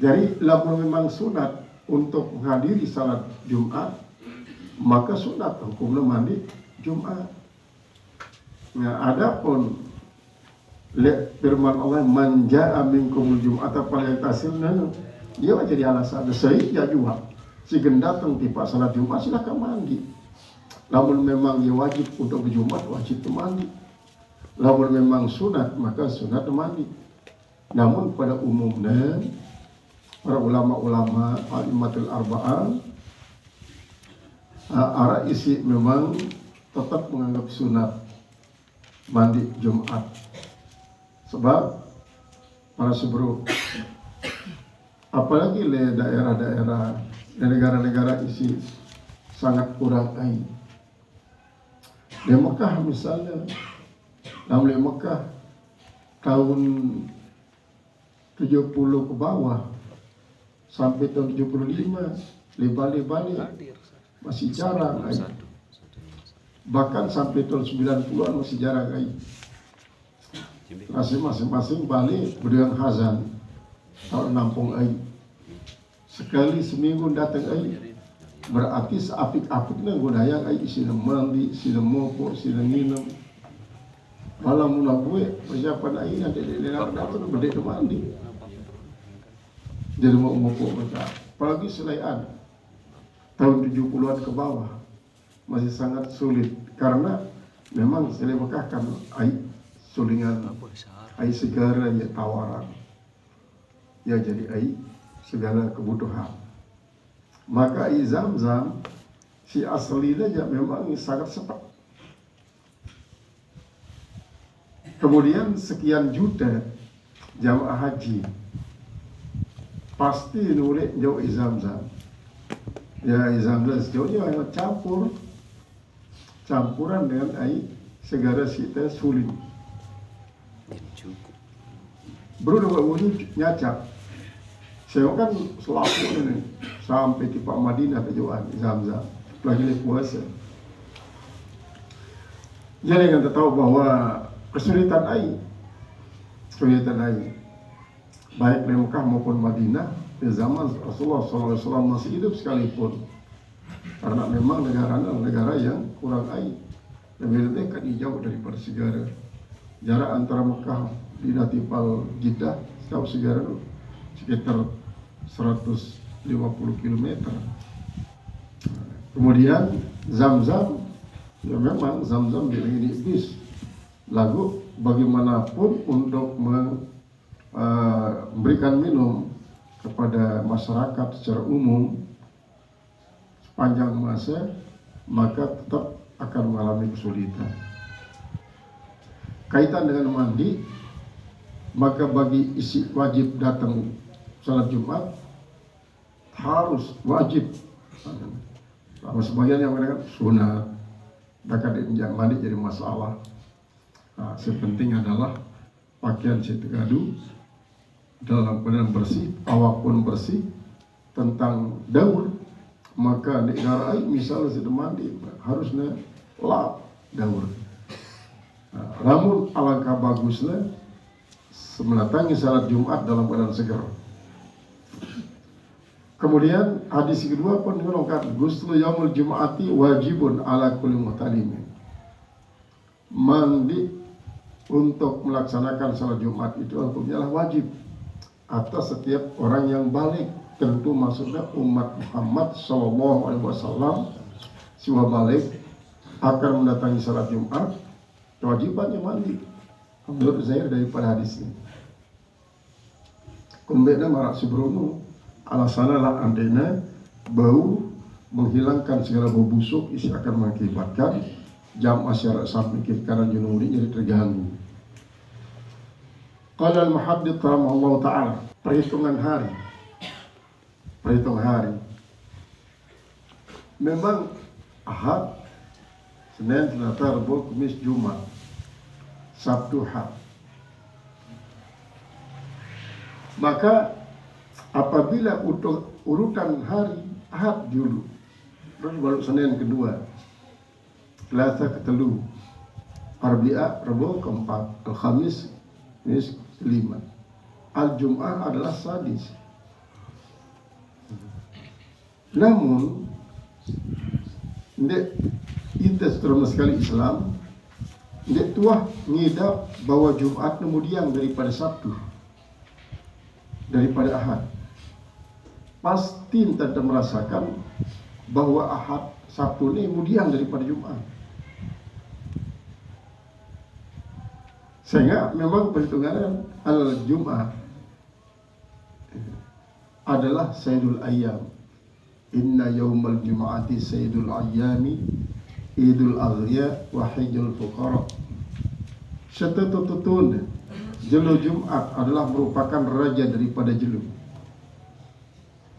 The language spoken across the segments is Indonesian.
Jadi lamun memang sunat untuk menghadiri salat Jumat, maka sunat hukumnya mandi Jumat. Nah, adapun firman Allah manja minkumul Jum'ata falyatasilna, dia jadi alasan saya juga si datang tiba salat Jumat silakan mandi. Namun memang dia wajib untuk berjumat, wajib mandi. Namun memang sunat, maka sunat mandi. Namun pada umumnya para ulama-ulama al-immatul arba'ah arah isi memang tetap menganggap sunat mandi Jumat. Sebab para sebelum apalagi le daerah-daerah negara-negara isi sangat kurang air. Di Mekah misalnya, dalam Mekah tahun 70 ke bawah sampai tahun 75 Bali masih jarang air. Bahkan sampai tahun 90-an masih jarang air. Masing-masing Bali berikan khazan kalau nampung air. Sekali seminggu datang air. Berarti seapik-apiknya gunaya air isi mandi, isi mopo, isi minum. Malam mula gue persiapan air nanti datang berdek mandi. Jadi mau mopo mereka. Apalagi selain tahun 70-an ke bawah masih sangat sulit karena memang selain Mekah kan air sulingan, air segala ya tawaran. Ya jadi air segala kebutuhan. Maka air Zam-Zam si aslinya ya memang sangat sepat. Kemudian sekian juta jamaah haji pasti nulis jauh air Zam-Zam. Ya air Zam-Zam sejauhnya yang campuran dengan air segala sita sulit. Bro udah wujud nyacap. Saya kan selaku ini sampai ke Pak Madinah tujuan Zam-Zam lagi puasa. Jadi kita tahu bahwa kesulitan air baik di Mekah maupun Madinah di zaman Rasulullah SAW masih hidup sekalipun, karena memang negara yang kurang air. Lebih dekat jauh daripada segara. Jarak antara Mekah di Natipal Jeddah setiap segara sekitar 150 km. Kemudian Zam-Zam, ya memang Zam-Zam ini bis. Lalu bagaimanapun untuk memberikan minum kepada masyarakat secara umum sepanjang masa, maka tetap akan mengalami kesulitan. Kaitan dengan mandi, maka bagi isi wajib datang salat Jumat harus wajib. Kalau sebagian yang mengatakan sunat, bahkan yang mandi jadi masalah. Nah, sepenting adalah pakaian setegadu dalam keadaan bersih, awak pun bersih. Tentang daur, maka negara air misalnya sudah mandi harusnya lap daur. Nah, namun alangkah bagusnya mendatangi salat Jumat dalam keadaan segar. Kemudian hadis kedua pun mengatakan ghuslu yaumul jum'ati wajibun ala kulli muhtalimin. Mandi untuk melaksanakan salat Jumat itu hukumnya wajib atas setiap orang yang balik. Tentu maksudnya umat Muhammad SAW siwa balik akan mendatangi salat Jumat, kewajibannya mandi. Menurut saya daripada hadis ini. Kumbena marak sebelumnya alasannya lah antena bau menghilangkan segala bau busuk isi akan mengakibatkan jam masyarakat sampai kiri kanan junuri jadi terganggu. Qala al-muhaddits rahimahullah ta'ala, perhitungan hari memang Ahad, Senin, Selasa, Rabu, Kamis, Jumat, Sabtu, Ahad. Maka apabila urutan hari Ahad dulu, terus baru Senin kedua, Selasa ketelu, Arbi'a, Rabu keempat, Al-Khamis, Kamis kelima, Al-Jum'ah adalah sadis. Namun ndek kita terutama sekali Islam ndek tuah ngidap bahwa Jumat kemudian daripada Sabtu, daripada Ahad. Pasti kita merasakan bahwa Ahad Sabtu ini kemudian daripada Jumat. Sehingga memang perhitungan al-Jum'ah adalah Sayyidul Ayyam. Inna yawmal Jum'ati Sayyidul Ayyami Idul Aghriya wa Hijjul Fuqara. Setetutun jelu Jumat adalah merupakan raja daripada jelu.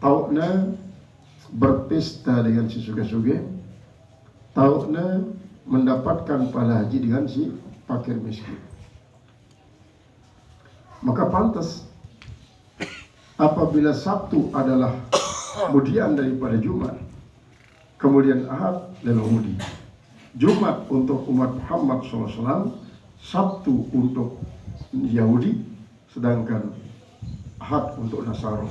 Taukna berpesta dengan si sugih-sugih, taukna mendapatkan pahala haji dengan si fakir miskin. Maka pantas apabila Sabtu adalah kemudian daripada Jumat, kemudian Ahad dan Yahudi. Jumat untuk umat Muhammad SAW, Sabtu untuk Yahudi, sedangkan Ahad untuk Nasara.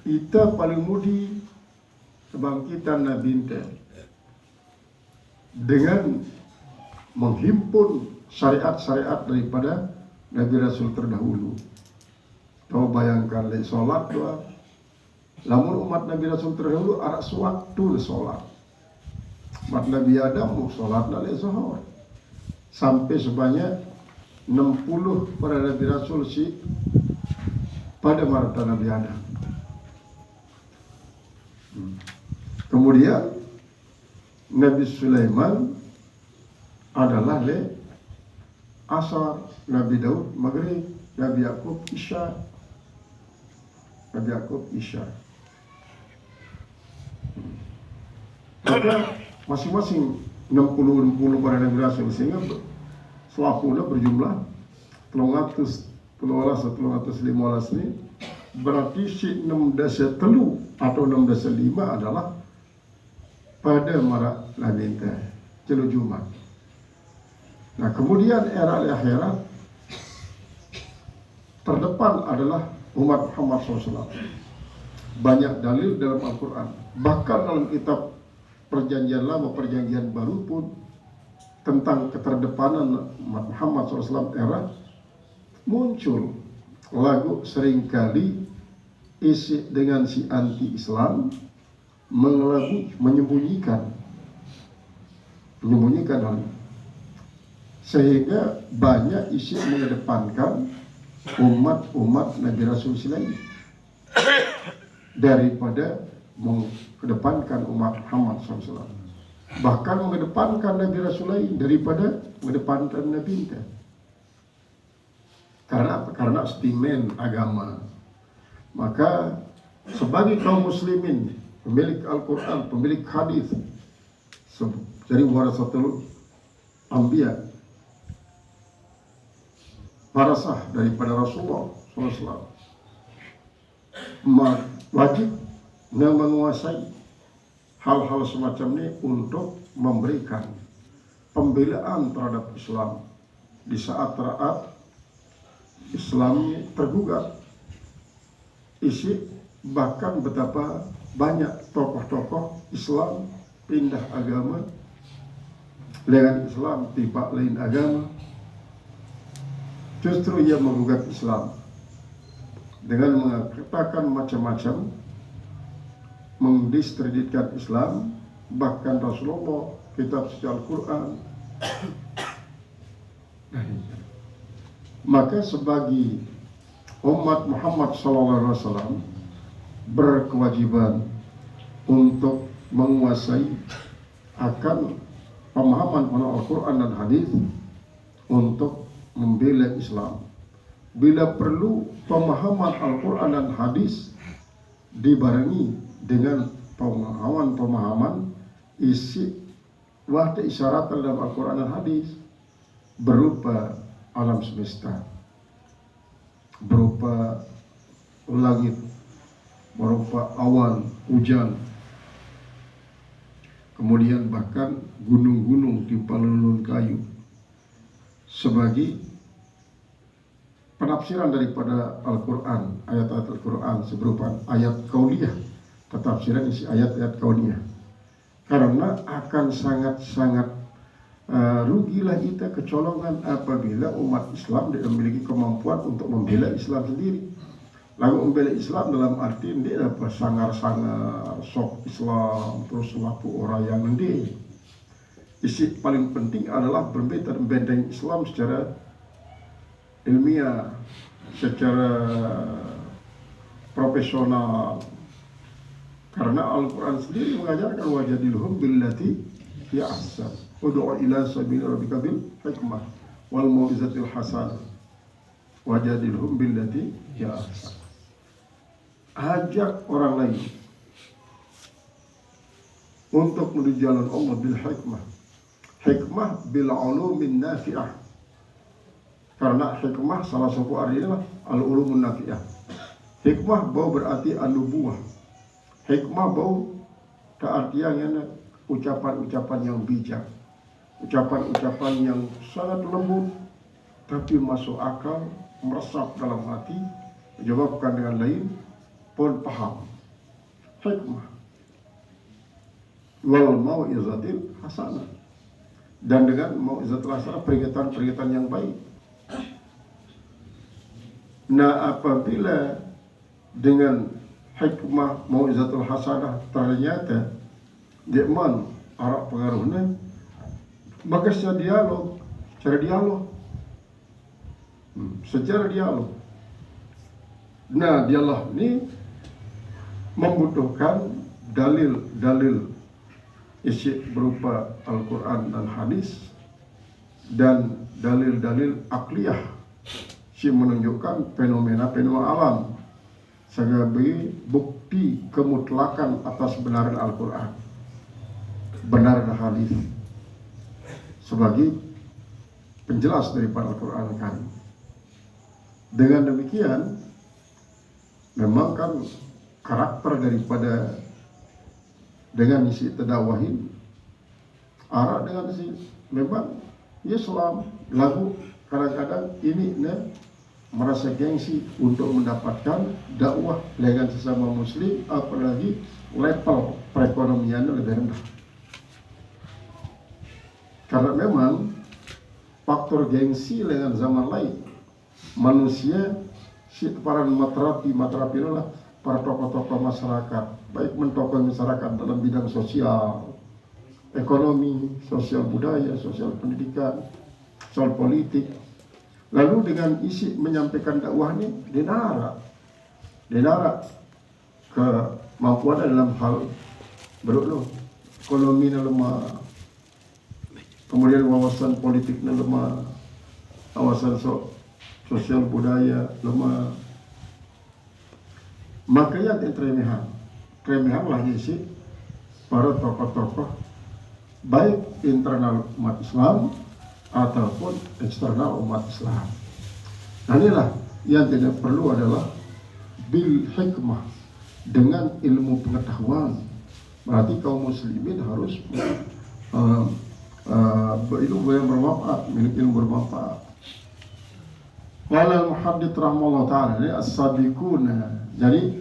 Kita paling mudi kebangkitan Nabi ente dengan menghimpun syariat-syariat daripada Nabi Rasul terdahulu. Kau bayangkan le solat doa. Lamun umat Nabi Rasul terdahulu arak sewaktu le solat. Umat Nabi Adam mau solat le zuhur. Sampai sebanyak 60 para Nabi Rasul si pada marta Nabi Adam. Kemudian Nabi Sulaiman adalah le asar, Nabi Daud maghrib, Nabi Yakub isya, Nabi Yakub isya. Maka masing-masing 60 para Nabi Rasul, sehingga selapuna berjumlah 315 ini, berarti si 63 atau 65 adalah pada marak ladenta jelu Jumat. Nah kemudian era akhirat terdepan adalah umat Muhammad SAW. Banyak dalil dalam Al-Quran, bahkan dalam kitab Perjanjian Lama, Perjanjian Baru pun tentang keterdepanan umat Muhammad SAW era muncul lagu seringkali isi dengan si anti-Islam menyembunyikan hal ini. Sehingga banyak isi mengedepankan umat Nabi Rasul lain daripada mengedepankan umat Muhammad SAW. Bahkan mengedepankan Nabi Rasul lain daripada mengedepankan Nabi kita. Karena sentimen agama. Maka sebagai kaum muslimin, pemilik Al-Quran, pemilik hadis, dari warasatul anbiya, warasah daripada Rasulullah SAW, wajib menguasai hal-hal semacam ini untuk memberikan pembelaan terhadap Islam di saat Islam tergugat. Isi bahkan betapa banyak tokoh-tokoh Islam pindah agama, dengan Islam tiba lain agama. Justru ia menggugat Islam dengan mengatakan macam-macam, mendiskreditkan Islam, bahkan Rasulullah, kitab suci Al-Quran. Maka sebagai umat Muhammad SAW berkewajiban untuk menguasai akan pemahaman Al-Quran dan hadis untuk membela Islam. Bila perlu pemahaman Al-Quran dan hadis dibarengi dengan pemahaman isi wahda isyarat dalam Al-Quran dan hadis berupa alam semesta, berupa langit, berupa awan, hujan, kemudian bahkan gunung-gunung timpa lelun kayu, sebagai penafsiran daripada Al-Quran, ayat-ayat Al-Quran seberupa ayat kauniyah, penafsiran isi ayat-ayat kauniyah. Karena akan sangat-sangat rugilah kita kecolongan apabila umat Islam tidak memiliki kemampuan untuk membela Islam sendiri. Lalu membela Islam dalam arti dia dapat sangar-sangar sok Islam terus laku orang yang dia. Isi paling penting adalah membenteng Islam secara ilmiah, secara profesional. Karena Al-Quran sendiri mengajarkan wajadilhum billati hiya ahsan. Ud'u ila sabili rabbika bil hikmah wal mau'izatil hasanah. Wajadilhum billati hiya ahsan. Ajak orang lain untuk menuju jalan Allah bil hikmah. Hikmah bil ulumin nafi'ah. Karena hikmah salah satu artinya al-ulumun nafi'ah. Hikmah bau berarti an-nubuwah. Hikmah bau keartiannya ucapan-ucapan yang bijak. Ucapan-ucapan yang sangat lembut tapi masuk akal, meresap dalam hati, dijawabkan dengan lain pun paham. Hikmah wal mau'izatil hasanah, dan dengan mau'izatil hasanah peringatan-peringatan yang baik. Nah, apabila dengan hikmah mau'izatul hasanah ternyata diaman arak pengaruhnya, maka secara dialog. Nah, dialog ini membutuhkan dalil-dalil isi berupa Al-Quran dan hadis dan dalil-dalil akliyah si menunjukkan fenomena-fenomena alam sebagai bukti kemutlakan atas benaran Al-Quran, benar hadis sebagai penjelas daripada Al-Quran kan. Dengan demikian memang kan karakter daripada dengan isi tadawahin arah dengan isi memang Islam lagu kadang-kadang ini merasa gengsi untuk mendapatkan dakwah dengan sesama muslim, apalagi level perekonomiannya lebih rendah. Karena memang faktor gengsi dengan zaman lain manusia si para matrapi itulah para tokoh-tokoh masyarakat, baik mentokoh masyarakat dalam bidang sosial, ekonomi, sosial budaya, sosial pendidikan, soal politik. Lalu dengan isi menyampaikan dakwah ini dinara kemampuan dalam hal ekonominya lemah, kemudian wawasan politiknya lemah, wawasan sosial budaya lemah. Makanya tremehan lagi sih para tokoh-tokoh baik internal umat Islam ataupun eksternal umat Islam. Nah, inilah yang tidak perlu adalah bil hikmah, dengan ilmu pengetahuan. Berarti kaum muslimin harus berilmu yang bermanfaat, milik ilmu bermanfaat. Qala al-muhaddits rahimahullah ta'ala as-sabiquna, jadi